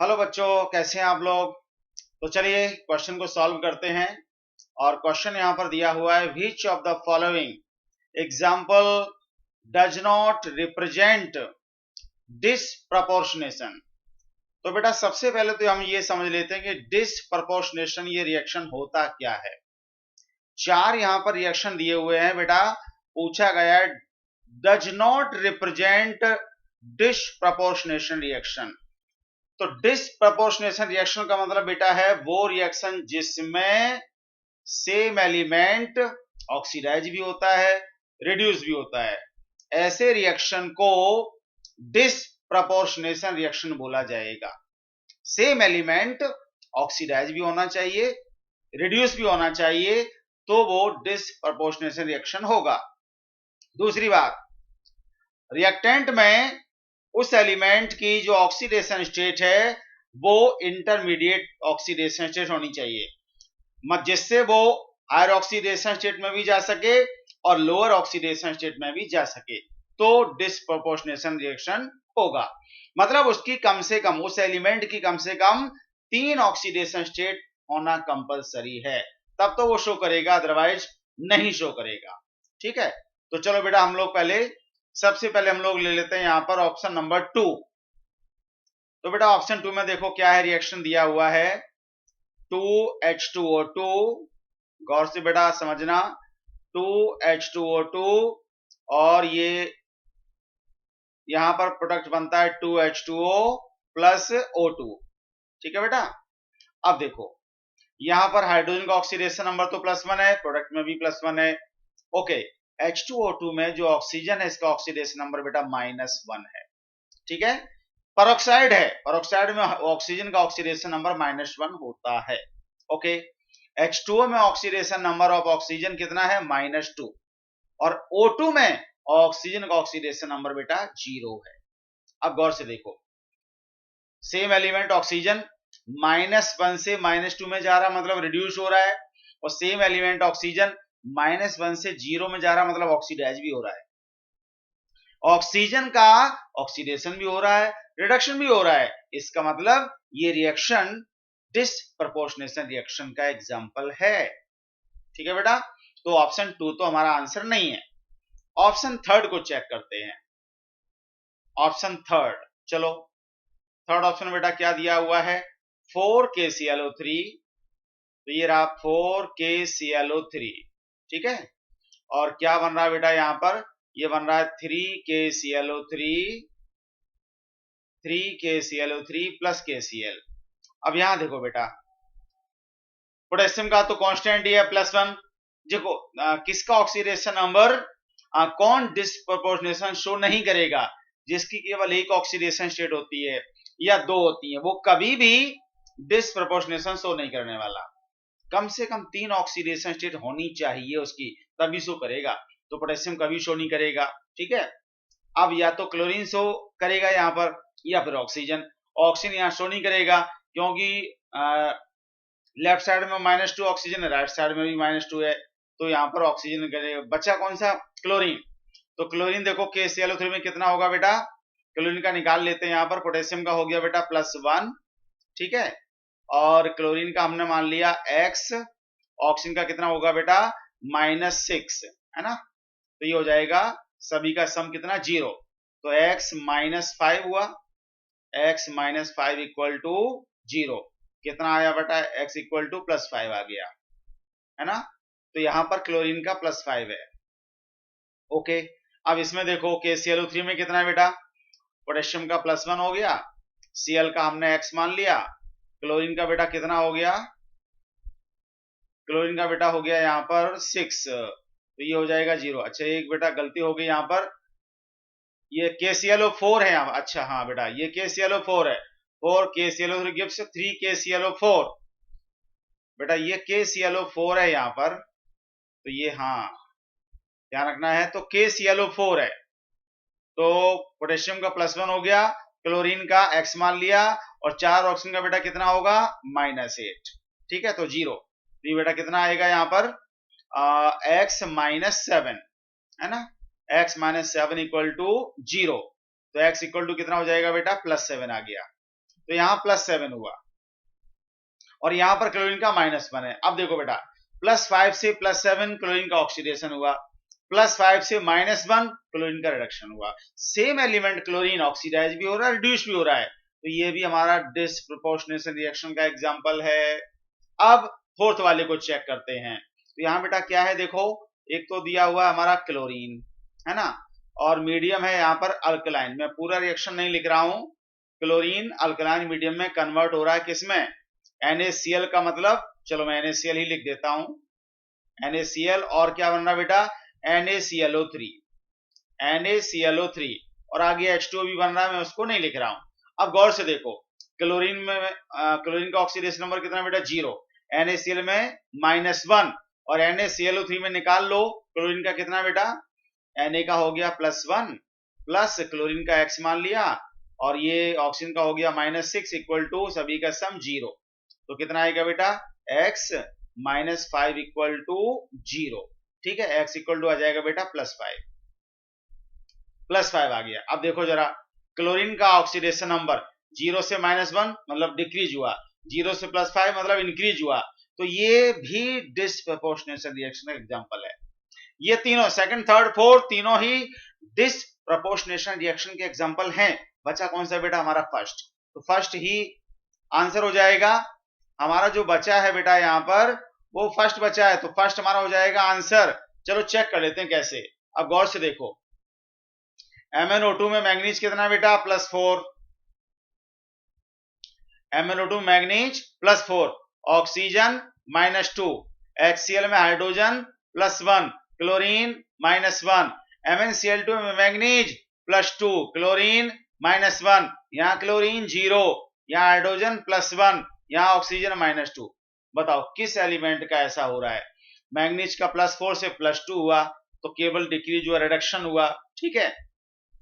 Hello बच्चों, कैसे हैं आप लोग। तो चलिए क्वेश्चन को सॉल्व करते हैं। और क्वेश्चन यहाँ पर दिया हुआ है, which of the following example does not represent disproportionation. तो बेटा सबसे पहले तो हम ये समझ लेते हैं कि डिसप्रपोर्शनेशन ये रिएक्शन होता क्या है। चार यहाँ पर रिएक्शन दिए हुए हैं बेटा। पूछा गया है does not represent disproportionation reaction. तो डिसप्रपोर्शनेशन रिएक्शन का मतलब बेटा है वो रिएक्शन जिसमें सेम एलिमेंट ऑक्सीडाइज भी होता है, रिड्यूस भी होता है। ऐसे रिएक्शन को डिसप्रपोर्शनेशन रिएक्शन बोला जाएगा। सेम एलिमेंट ऑक्सीडाइज भी होना चाहिए, रिड्यूस भी होना चाहिए, तो वो डिसप्रपोर्शनेशन रिएक्शन होगा। दूसरी बात, रिएक्टेंट में उस एलिमेंट की जो ऑक्सीडेशन स्टेट है वो इंटरमीडिएट ऑक्सीडेशन स्टेट होनी चाहिए, जिससे वो हायर ऑक्सीडेशन स्टेट में भी जा सके और लोअर ऑक्सीडेशन स्टेट में भी जा सके, तो डिसप्रोपोर्शनेशन रिएक्शन होगा। मतलब उसकी कम से कम, उस एलिमेंट की कम से कम 3 ऑक्सीडेशन स्टेट होना कंपलसरी है, तब तो वो शो करेगा, अदरवाइज नहीं शो करेगा। ठीक है, तो चलो बेटा हम लोग सबसे पहले हम लोग ले लेते हैं यहां पर ऑप्शन नंबर 2। तो बेटा ऑप्शन 2 में देखो क्या है, रिएक्शन दिया हुआ है 2H2O2। गौर से बेटा समझना, 2H2O2 और ये यहां पर प्रोडक्ट बनता है 2H2O प्लस O2। ठीक है बेटा, अब देखो यहां पर हाइड्रोजन का ऑक्सीडेशन नंबर तो +1 है, प्रोडक्ट में भी +1 है। ओके, H2O2 में जो ऑक्सीजन है इसका ऑक्सीडेशन नंबर बेटा -1 है। ठीक है, पेरोक्साइड है, पेरोक्साइड में ऑक्सीजन का ऑक्सीडेशन नंबर -1 होता है। ओके, H2O में ऑक्सीडेशन नंबर ऑफ ऑक्सीजन कितना है, -2, और O2 में ऑक्सीजन का ऑक्सीडेशन नंबर बेटा 0 है। अब गौर से देखो, सेम एलिमेंट ऑक्सीजन -1 से -2 में जा रहा, मतलब रिड्यूस हो रहा है, और सेम एलिमेंट ऑक्सीजन -1 से 0 में जा रहा, मतलब ऑक्सीडाइज भी हो रहा है। ऑक्सीजन का ऑक्सीडेशन भी हो रहा है, रिडक्शन भी हो रहा है, इसका मतलब ये रिएक्शन डिसप्रपोर्शनेशन रिएक्शन का एग्जांपल है। ठीक है बेटा, तो ऑप्शन 2 तो हमारा आंसर नहीं है। ऑप्शन 3 को चेक करते हैं। ऑप्शन 3, चलो थर्ड ऑप्शन में बेटा क्या दिया हुआ है, 4KClO3। तो ये रहा 4KClO3। ठीक है, और क्या बन रहा है बेटा यहां पर, ये बन रहा है 3KClO3 प्लस KCl। अब यहां देखो बेटा, पोटेशियम का तो कांस्टेंट ही है +1। देखो किसका ऑक्सीडेशन नंबर, कौन डिसप्रोपोर्शनेशन शो नहीं करेगा, जिसकी केवल एक ऑक्सीडेशन स्टेट होती है या 2 होती है, वो कभी भी डिसप्रोपोर्शनेशन शो नहीं करने वाला। कम से कम 3 ऑक्सीडेशन स्टेट होनी चाहिए उसकी, तभी शो करेगा। तो पोटेशियम कभी शो नहीं करेगा। ठीक है, अब या तो क्लोरीन शो करेगा यहाँ पर, या फिर ऑक्सीजन। ऑक्सीजन यहाँ शो नहीं करेगा क्योंकि लेफ्ट साइड में -2 ऑक्सीजन है, राइट साइड में भी -2 है, तो यहाँ पर ऑक्सीजन करेगा। बचा कौन सा, क्लोरीन। तो क्लोरीन देखो KClO3 में कितना होगा बेटा, क्लोरीन का निकाल लेते हैं यहाँ पर। पोटेशियम का हो गया बेटा +1। ठीक है, और क्लोरीन का हमने मान लिया X, ऑक्सीजन का कितना होगा बेटा -6, है ना। तो ये हो जाएगा सभी का सम कितना, 0। तो X -5 हुआ, X -5 इक्वल टू 0। कितना आया बेटा, X इक्वल टू +5 आ गया, है ना। तो यहां पर क्लोरीन का +5 है। ओके, अब इसमें देखो KClO3 में कितना है बेटा, पोटेशियम का +1 हो गया, Cl का हमने X मान लिया, क्लोरीन का बेटा कितना हो गया, क्लोरीन का बेटा हो गया यहाँ पर 6, तो ये हो जाएगा 0। अच्छा एक बेटा गलती हो गई यहाँ पर, ये KClO4 है यहाँ। अच्छा हाँ बेटा, ये KClO4 है, 4KClO3 gives 3KClO4। बेटा ये KClO4 है यहाँ पर, तो ये हाँ ध्यान रखना है, तो KClO4 है। तो पोटेशियम का +1 हो गया, क्लोरीन का X मान लिया, और 4 ऑक्सीजन का बेटा कितना होगा, -8। ठीक है, तो 0। तो ये बेटा कितना आएगा यहाँ पर, X -7, है ना। X -7 equal to 0। तो X इक्वल टू कितना हो जाएगा बेटा, +7 आ गया। तो यहाँ +7 हुआ और यहाँ पर क्लोरीन का -1 है। अब देखो बेटा, +5 से +7 क्लोरीन का ऑक्सीडेशन हुआ, +5 से -1 क्लोरीन का रिडक्शन हुआ। सेम एलिमेंट क्लोरीन ऑक्सीडाइज भी हो रहा है, रिड्यूस भी हो रहा है, तो ये भी हमारा डिसप्रोपोर्शनेशन रिएक्शन का एग्जांपल है। अब फोर्थ वाले को चेक करते हैं। तो यहाँ बेटा क्या है, देखो एक तो दिया हुआ है हमारा क्लोरीन, है ना, और मीडियम है यहाँ पर अल्कलाइन। मैं पूरा रिएक्शन नहीं लिख रहा हूं। क्लोरीन अल्कलाइन मीडियम में कन्वर्ट हो रहा है किसमें, NaCl का मतलब, चलो मैं NaCl ही लिख देता हूं, NaCl, और क्या बन रहा बेटा, NaClO3, NaClO3, और आगे H2O भी बन रहा है, मैं उसको नहीं लिख रहा हूं। अब गौर से देखो, क्लोरीन में क्लोरीन का ऑक्सीडेशन नंबर कितना बेटा, 0, NaCl में -1, और NaClO3 में निकाल लो क्लोरीन का कितना बेटा, Na का हो गया +1 प्लस क्लोरीन का X मान लिया, और ये ऑक्सीजन का हो गया -6 इक्वल टू सभी का सम 0। तो कितना आएगा बेटा, X -5 इक्वल टू 0। ठीक है, X इक्वल टू आ जाएगा बेटा +5 आ गया। अब देखो जरा, क्लोरीन का ऑक्सीडेशन नंबर 0 से -1 मतलब डिक्रीज हुआ, 0 से +5 मतलब इंक्रीज हुआ, तो ये भी डिसप्रोपोर्शनेशन रिएक्शन का एग्जांपल है। ये तीनों सेकंड, थर्ड, फोर्थ तीनों ही डिसप्रोपोर्शनेशन रिएक्शन के एग्जांपल हैं। बचा कौन सा बेटा, हमारा फर्स्ट। तो फर्स्ट ही आंसर हो जाएगा। हमारा जो बचा है बेटा यहाँ पर वो फर्स्ट बचा है, तो फर्स्ट हमारा हो जाएगा आंसर। चलो चेक कर लेते हैं कैसे। अब गौर से देखो, MnO2 में मैंगनीज कितना बेटा, +4, MnO2 मैंगनीज +4, ऑक्सीजन -2, HCl में हाइड्रोजन +1, क्लोरीन -1, MnCl2 में मैंगनीज +2, क्लोरीन -1, यहाँ क्लोरीन 0, यहाँ हाइड्रोजन +1, यहाँ ऑक्सीजन -2। बताओ किस एलिमेंट का ऐसा हो रहा है, मैंगनीज का +4 से +2 हुआ तो केवल डिक्रीज हुआ, रिडक्शन हुआ, ठीक है।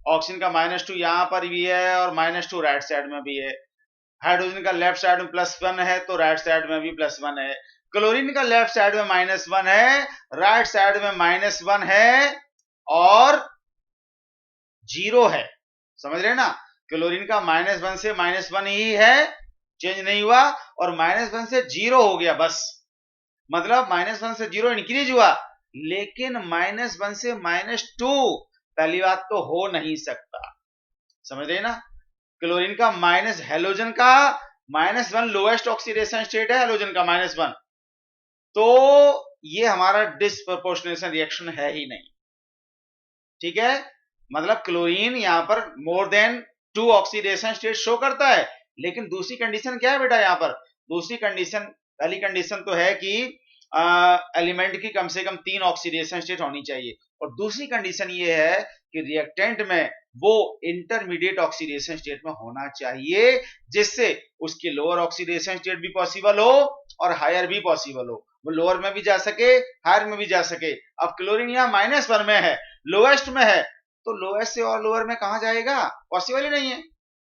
ऑक्सीजन का -2 यहाँ पर भी है और -2 राइट साइड में भी है। हाइड्रोजन का लेफ्ट साइड में +1 है तो राइट साइड में भी +1 है। क्लोरीन का लेफ्ट साइड में -1 है, राइट साइड में -1 है और 0 है। समझ रहे ना, क्लोरीन का -1 से -1 ही है, चेंज नहीं हुआ, और -1 से 0 हो गया बस। मतलब -1 से 0 इंक्रीज हुआ, लेकिन -1 से -2 पहली बात तो हो नहीं सकता। समझ रहे ना, क्लोरीन का माइनस, हेलोजन का -1 लोएस्ट ऑक्सीडेशन स्टेट है, हेलोजन का -1, तो ये हमारा डिसप्रोपोर्शनेशन रिएक्शन है ही नहीं। ठीक है, मतलब क्लोरीन यहां पर more than 2 oxidation state show करता है, लेकिन दूसरी कंडीशन क्या है बेटा, यहां पर दूसरी कंडीशन, पहली कंडीशन तो है कि एलिमेंट की कम से कम 3 ऑक्सीडेशन स्टेट होनी चाहिए, और दूसरी कंडीशन ये है कि रिएक्टेंट में वो इंटरमीडिएट ऑक्सीडेशन स्टेट में होना चाहिए, जिससे उसकी लोअर ऑक्सीडेशन स्टेट भी पॉसिबल हो और हायर भी पॉसिबल हो, वो लोअर में भी जा सके, हायर में भी जा सके। अब क्लोरीन यहाँ -1 में है, लोएस्ट में है, तो लोएस्ट से और लोअर में कहां जाएगा, पॉसिबल ही नहीं है।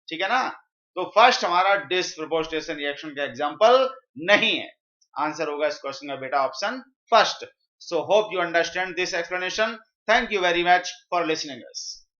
ठीक है ना, तो फर्स्ट हमारा डिसप्रोपोर्शनेशन रिएक्शन का एग्जांपल नहीं है। आंसर होगा इस क्वेश्चन का बेटा option first. So hope you understand this explanation. Thank you very much for listening us.